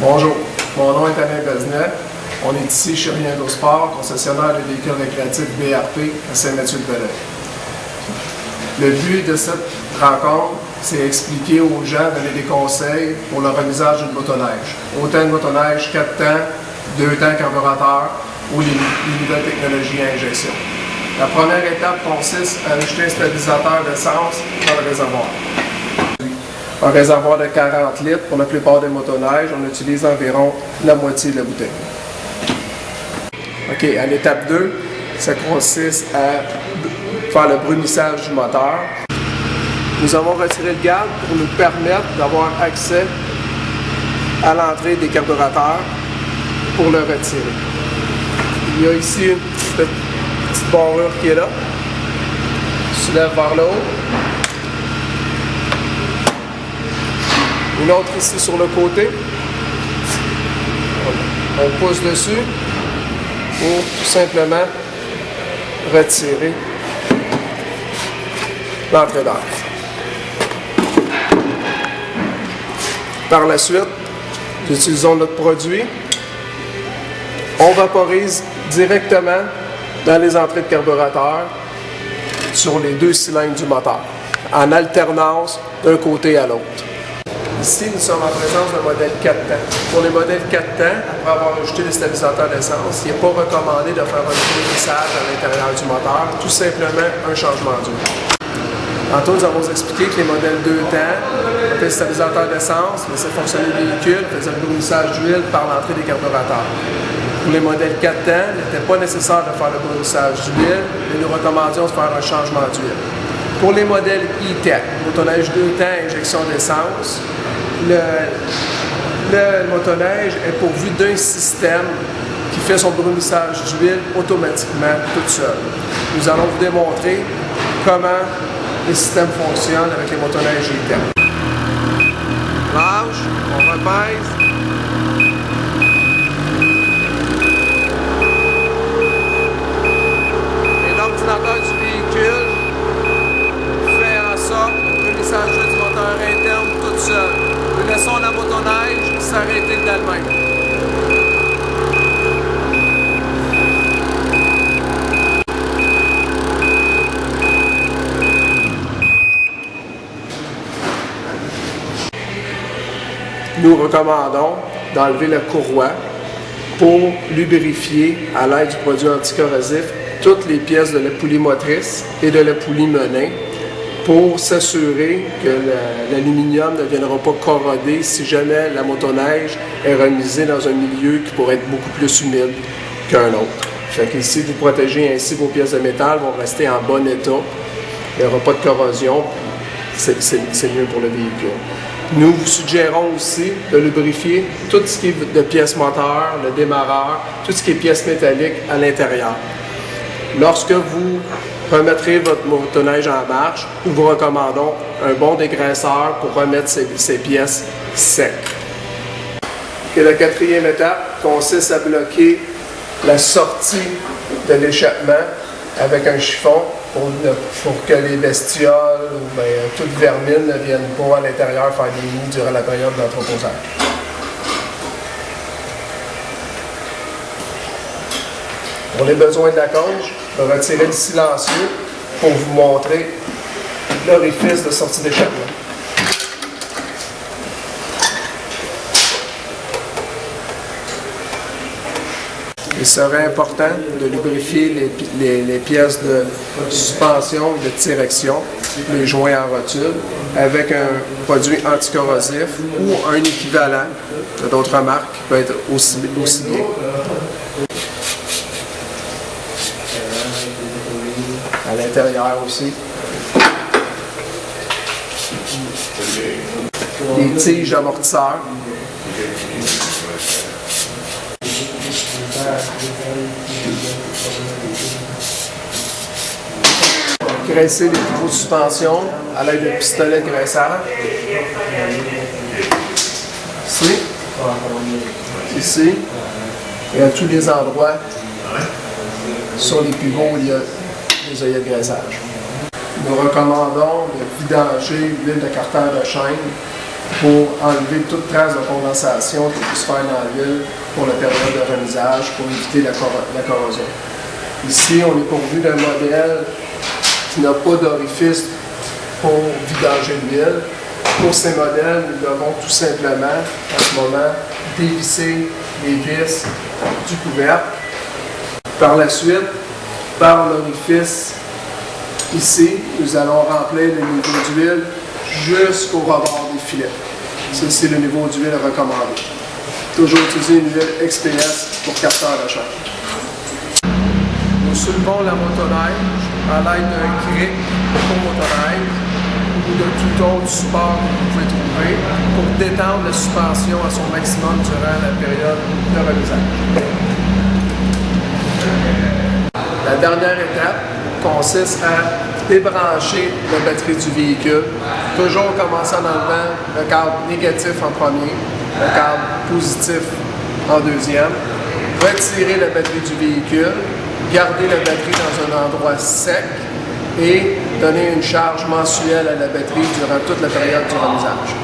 Bonjour, mon nom est Alain Besnet. On est ici chez Riendo Sport, concessionnaire de véhicules récréatifs BRP à Saint-Mathieu-de-Belleuil. Le but de cette rencontre, c'est expliquer aux gens, donner des conseils pour le remisage d'une motoneige. Autant de motoneige 4 temps, 2 temps carburateur ou les nouvelles technologies à injection. La première étape consiste à ajouter un stabilisateur d'essence dans le réservoir. Un réservoir de 40 litres, pour la plupart des motoneiges, on utilise environ la moitié de la bouteille. OK, à l'étape 2, ça consiste à faire le brunissage du moteur. Nous avons retiré le garde pour nous permettre d'avoir accès à l'entrée des carburateurs pour le retirer. Il y a ici une petite barrure qui est là. Soulève vers le haut. Une autre ici sur le côté. On pousse dessus pour tout simplement retirer l'entrée d'air. Par la suite, nous utilisons notre produit. On vaporise directement dans les entrées de carburateur sur les 2 cylindres du moteur, en alternance d'un côté à l'autre. Ici, nous sommes en présence d'un modèle 4 temps. Pour les modèles 4 temps, après avoir ajouté les stabilisateurs d'essence, il n'est pas recommandé de faire un brunissage à l'intérieur du moteur, tout simplement un changement d'huile. Tantôt, nous avons expliqué que les modèles 2 temps, les stabilisateurs d'essence, laissaient fonctionner le véhicule, faisaient le brunissage d'huile par l'entrée des carburateurs. Pour les modèles 4 temps, il n'était pas nécessaire de faire le brunissage d'huile, mais nous recommandions de faire un changement d'huile. Pour les modèles E-Tech, motoneige 2 temps, injection d'essence, le motoneige est pourvu d'un système qui fait son brunissage d'huile automatiquement toute seule. Nous allons vous démontrer comment les systèmes fonctionnent avec les motoneiges E-Tech. Lâche, on repèse. Et l'ordinateur du véhicule fait en sorte que le brunissage du moteur interne toute seule. Nous laissons la motoneige s'arrêter d'elle-même. Nous recommandons d'enlever la courroie pour lubrifier à l'aide du produit anticorrosif toutes les pièces de la poulie motrice et de la poulie menin pour s'assurer que l'aluminium ne viendra pas corroder si jamais la motoneige est remisée dans un milieu qui pourrait être beaucoup plus humide qu'un autre. Fait qu'ici, vous protégez ainsi vos pièces de métal, vont rester en bon état. Il n'y aura pas de corrosion. C'est mieux pour le véhicule. Nous vous suggérons aussi de lubrifier tout ce qui est de pièces moteurs, le démarreur, tout ce qui est pièces métalliques à l'intérieur. Lorsque vous remettrez votre motoneige en marche, nous vous recommandons un bon dégraisseur pour remettre ces pièces secs. Et la 4e étape consiste à bloquer la sortie de l'échappement avec un chiffon pour que les bestioles ou toute vermine ne viennent pas à l'intérieur faire des nids durant la période d'entreposage. Pour les besoins de la cage, je vais retirer le silencieux pour vous montrer l'orifice de sortie d'échappement. Il serait important de lubrifier les pièces de suspension et de direction, les joints en rotule, avec un produit anticorrosif ou un équivalent de d'autres marques qui peut être aussi bien. À l'intérieur aussi. Les tiges amortisseurs. Graisser les pivots de suspension à l'aide de pistolets de graissage. Ici. Et à tous les endroits sur les pivots où il y a des œillets de graissage. Nous recommandons de vidanger l'huile de carter de chaîne pour enlever toute trace de condensation qui peut se faire dans l'huile pour la période de remisage pour éviter la corrosion. Ici, on est pourvu d'un modèle qui n'a pas d'orifice pour vidanger l'huile. Pour ces modèles, nous devons tout simplement, en ce moment, dévisser les vis du couvercle. Par la suite, par l'orifice ici, nous allons remplir le niveau d'huile jusqu'au rebord des filets. C'est le niveau d'huile recommandé. Toujours utiliser une huile XPS pour capteur de change. Nous soulevons la motoneige à l'aide d'un cric pour motoneige ou de tout autre support que vous pouvez trouver pour détendre la suspension à son maximum durant la période de remisage. La dernière étape consiste à débrancher la batterie du véhicule, toujours en commençant en enlevant le câble négatif en premier, le câble positif en deuxième, retirer la batterie du véhicule, garder la batterie dans un endroit sec et donner une charge mensuelle à la batterie durant toute la période du remisage.